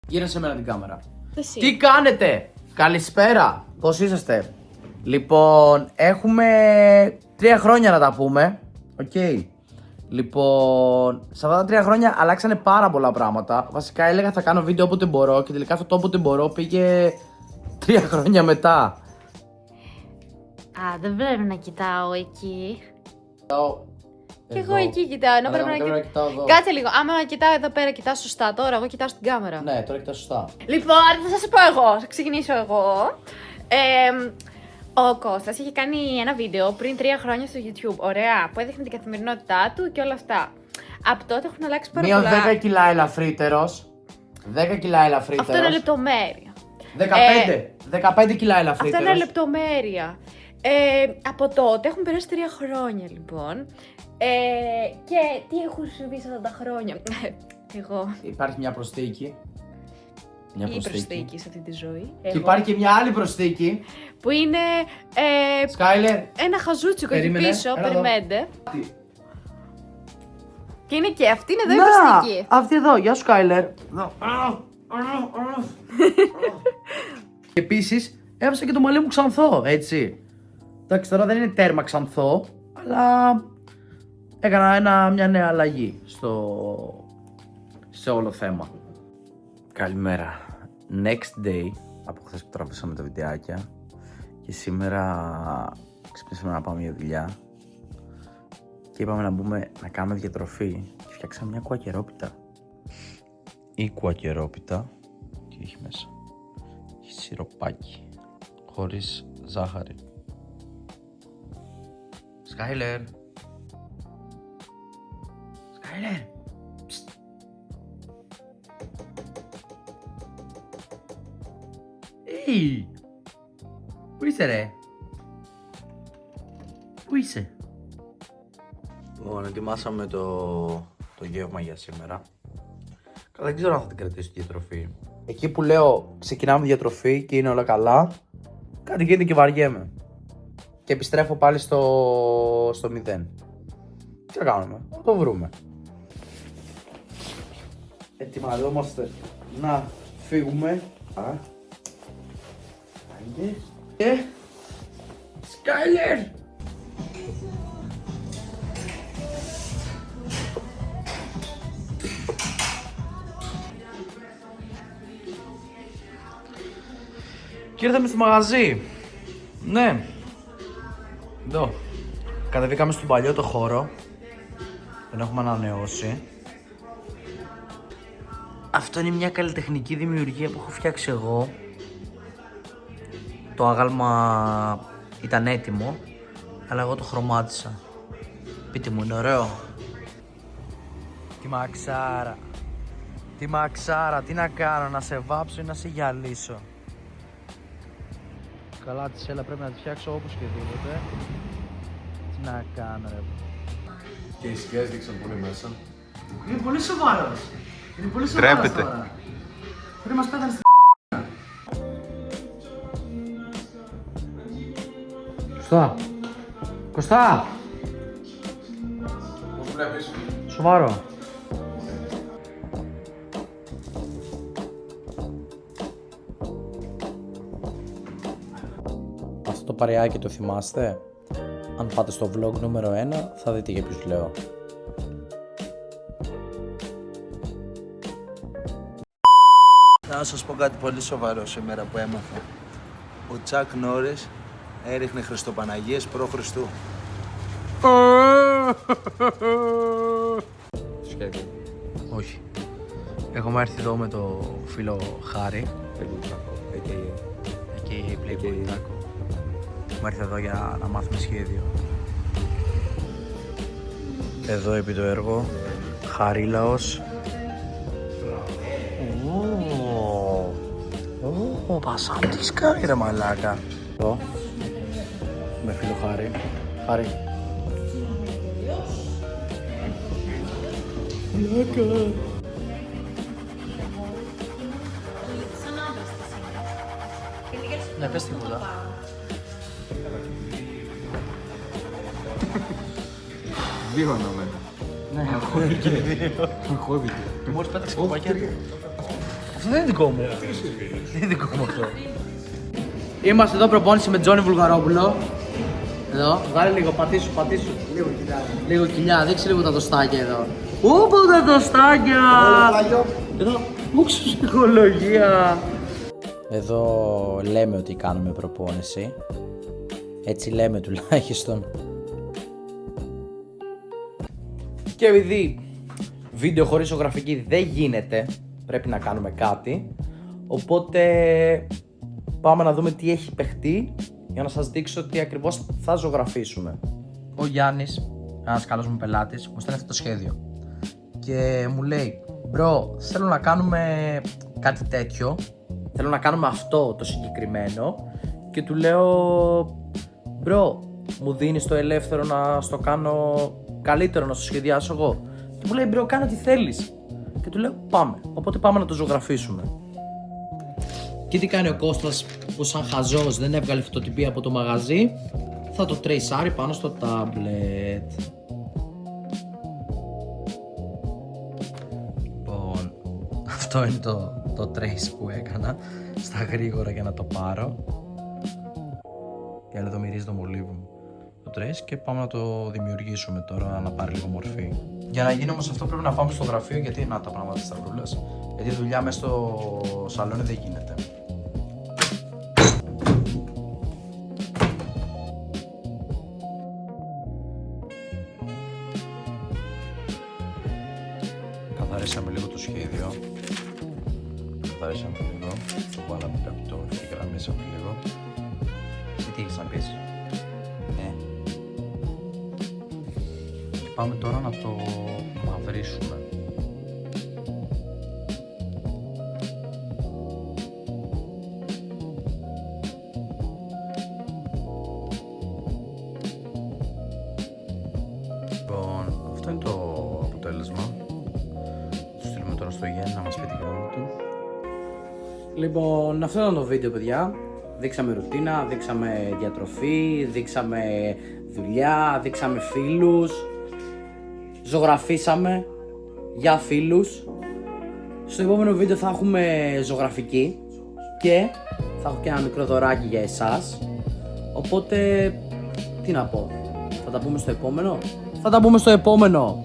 Γύρω σε μένα την κάμερα. Εσύ. Τι κάνετε! Καλησπέρα! Πώς είσαστε? Λοιπόν, έχουμε 3 χρόνια να τα πούμε. Οκ. Λοιπόν, σε αυτά τα 3 χρόνια αλλάξανε πάρα πολλά πράγματα. Βασικά έλεγα θα κάνω βίντεο όποτε μπορώ και τελικά αυτό το όποτε μπορώ πήγε 3 χρόνια μετά. Α, δεν πρέπει να κοιτάω εκεί. Και Εδώ. εγώ εκεί κοιτάω, ενώ Αλλά πρέπει εγώ να πρέπει κοιτάω. να κοιτάω εδώ. Κάτσε λίγο, άμα κοιτάω εδώ πέρα, κοιτάω σωστά. Τώρα, εγώ κοιτάω στην κάμερα. Ναι, τώρα κοιτάς σωστά. Λοιπόν, θα σας πω εγώ, θα ξεκινήσω εγώ. Ο Κώστας είχε κάνει ένα βίντεο πριν 3 χρόνια στο YouTube, ωραία, που έδειχνε την καθημερινότητά του και όλα αυτά. Από τότε έχουν αλλάξει πάρα Μείον πολλά. 10 κιλά ελαφρύτερος. 10 κιλά ελαφρύτερος. Αυτό είναι λεπτομέρεια. 15 κιλά ελαφρύτερος. Αυτό είναι λεπτομέρεια. Από τότε έχουν περάσει 3 χρόνια λοιπόν. Και τι έχουν συμβεί σε αυτά τα χρόνια. Εγώ. Υπάρχει μια προσθήκη. Μια Η προσθήκη σε αυτή τη ζωή. Και Εγώ. υπάρχει και μια άλλη προσθήκη. Που είναι Σκάιλερ. ένα χαζούτσικο εκεί Περίμενε, πίσω. έλα εδώ. Περιμένετε. Και είναι και αυτή, είναι εδώ η προσθήκη. Αυτή εδώ. Γεια σου, Σκάιλερ. Και επίσης έβασα και το μαλλί μου ξανθό, έτσι. Εντάξει, τώρα δεν είναι τέρμα ξανθό, αλλά έκανα μια νέα αλλαγή σε όλο θέμα. Καλημέρα. Next day, από χθες που τραβήσαμε τα βιντεάκια και σήμερα ξυπνήσαμε να πάμε για δουλειά και είπαμε να μπούμε να κάνουμε διατροφή και φτιάξαμε μια κουακερόπιτα. Η κουακερόπιτα τι έχει μέσα? Έχει σιροπάκι χωρίς ζάχαρη. Σκάιλερ. Σκάιλερ. Hey. Πού είσαι ρε? Πού είσαι? Λοιπόν, ετοιμάσαμε το γεύμα για σήμερα. Καλά, δεν ξέρω αν θα την κρατήσω τη διατροφή. Εκεί που λέω ξεκινάμε διατροφή και είναι όλα καλά, κάτι γίνεται και βαριέμαι. Και επιστρέφω πάλι στο 0. Τι θα κάνουμε, θα το βρούμε. Ετοιμαζόμαστε να φύγουμε. Και Σκάιλερ! Και ήρθαμε στο μαγαζί. Ναι. Εδώ. Κατεβήκαμε στον παλιό το χώρο. Τον έχουμε ανανεώσει. Αυτό είναι μια καλλιτεχνική δημιουργία που έχω φτιάξει εγώ. Το άγαλμα ήταν έτοιμο, αλλά εγώ το χρωμάτισα. Πείτε μου, είναι ωραίο? Τι μαξάρα. Τι μαξάρα, τι να κάνω, να σε βάψω ή να σε γυαλίσω? Καλά της, έλα, πρέπει να τη φτιάξω όπως και δούλευε. Τι να κάνω ρε. Και οι σκιές δείξαν πολύ μέσα. Είναι πολύ σοβαρός. Είναι πολύ σοβαρός Τρέπεται. τώρα. Πρέπει να μας πέτανε στην Κωστά. Κωστά. Πώς βλέπεις? Σοβαρό. Αυτό το παρεάκι το θυμάστε? Αν πάτε στο vlog νούμερο 1 θα δείτε για ποιους λέω. Να σας πω κάτι πολύ σοβαρό σήμερα που έμαθα. Ο Τσακ Νόρις έριχνε Χριστοπαναγίες προ Χριστού. Σχέδιο. Όχι. Έχουμε έρθει εδώ με το φίλο Χάρη. Εκεί Playboy Taco. Έχουμε έρθει εδώ για να μάθουμε σχέδιο. Εδώ επί το έργο Χαρίλαος. Ω, πασάντης κάνει ρε μαλάκα. Εδώ με φίλο Χάρη. Χάρη. Μαλάκα. Ναι, πες τίποτα. Δύο αναμένα. Ναι, αγχώθηκε. Αγχώθηκε. Μόλις πέταξε κοπάκια. Αυτό δεν είναι δικό μου. Δεν είναι δικό μου αυτό. Είμαστε εδώ προπόνηση με Τζόνι Βουλγαρόπουλο. Εδώ, βγάλε λίγο, πατήσου. Λίγο κοιλιά, δείξει λίγο τα τοστάκια εδώ. Ωπω τα τοστάκια! Εδώ, ούξου ψυχολογία. Εδώ λέμε ότι κάνουμε προπόνηση. Έτσι λέμε τουλάχιστον. Και επειδή βίντεο χωρίς ζωγραφική δεν γίνεται, πρέπει να κάνουμε κάτι. Οπότε πάμε να δούμε τι έχει παιχτεί για να σας δείξω τι ακριβώς θα ζωγραφίσουμε. Ο Γιάννης, ένας καλός μου πελάτης, μου στέλνει αυτό το σχέδιο και μου λέει «Μπρο, θέλω να κάνουμε κάτι τέτοιο, θέλω να κάνουμε αυτό το συγκεκριμένο» και του λέω «Μπρο, μου δίνεις το ελεύθερο να στο κάνω καλύτερο, να στο σχεδιάσω εγώ?» Και μου λέει «Μπρο, κάνε ό,τι θέλεις» και του λέω «Πάμε», οπότε πάμε να το ζωγραφίσουμε. Και τι κάνει ο Κώστας που σαν χαζός δεν έβγαλε φωτοτυπία από το μαγαζί, θα το τρέισάρει πάνω στο τάμπλετ. Λοιπόν, αυτό είναι το trace που έκανα στα γρήγορα για να το πάρω. Και εδώ μυρίζει το μολύβι μου το trace και πάμε να το δημιουργήσουμε τώρα να πάρει λίγο μορφή. Για να γίνει όμως αυτό πρέπει να πάμε στο γραφείο γιατί να τα πράγματα της σταυρούλας. Γιατί η δουλειά μέσα στο σαλόνι δεν γίνεται. Καθαρίσαμε λίγο το σχέδιο. Καθαρίσαμε λίγο. Το βάλαμε κάπου και γραμμίσαμε λίγο. Εσύ τι έχεις να πεις? Ναι. Και πάμε τώρα να το μαυρίσουμε. Λοιπόν, αυτό είναι το αποτέλεσμα. Του στείλουμε τώρα στο Γιάννη να μας πει τη γνώμη του. Λοιπόν, αυτό ήταν το βίντεο, παιδιά. Δείξαμε ρουτίνα, δείξαμε διατροφή, δείξαμε δουλειά, δείξαμε φίλους. Ζωγραφίσαμε για φίλους. Στο επόμενο βίντεο θα έχουμε ζωγραφική και θα έχω και ένα μικρό δωράκι για εσάς. Οπότε, τι να πω, θα τα πούμε στο επόμενο? Θα τα πούμε στο επόμενο!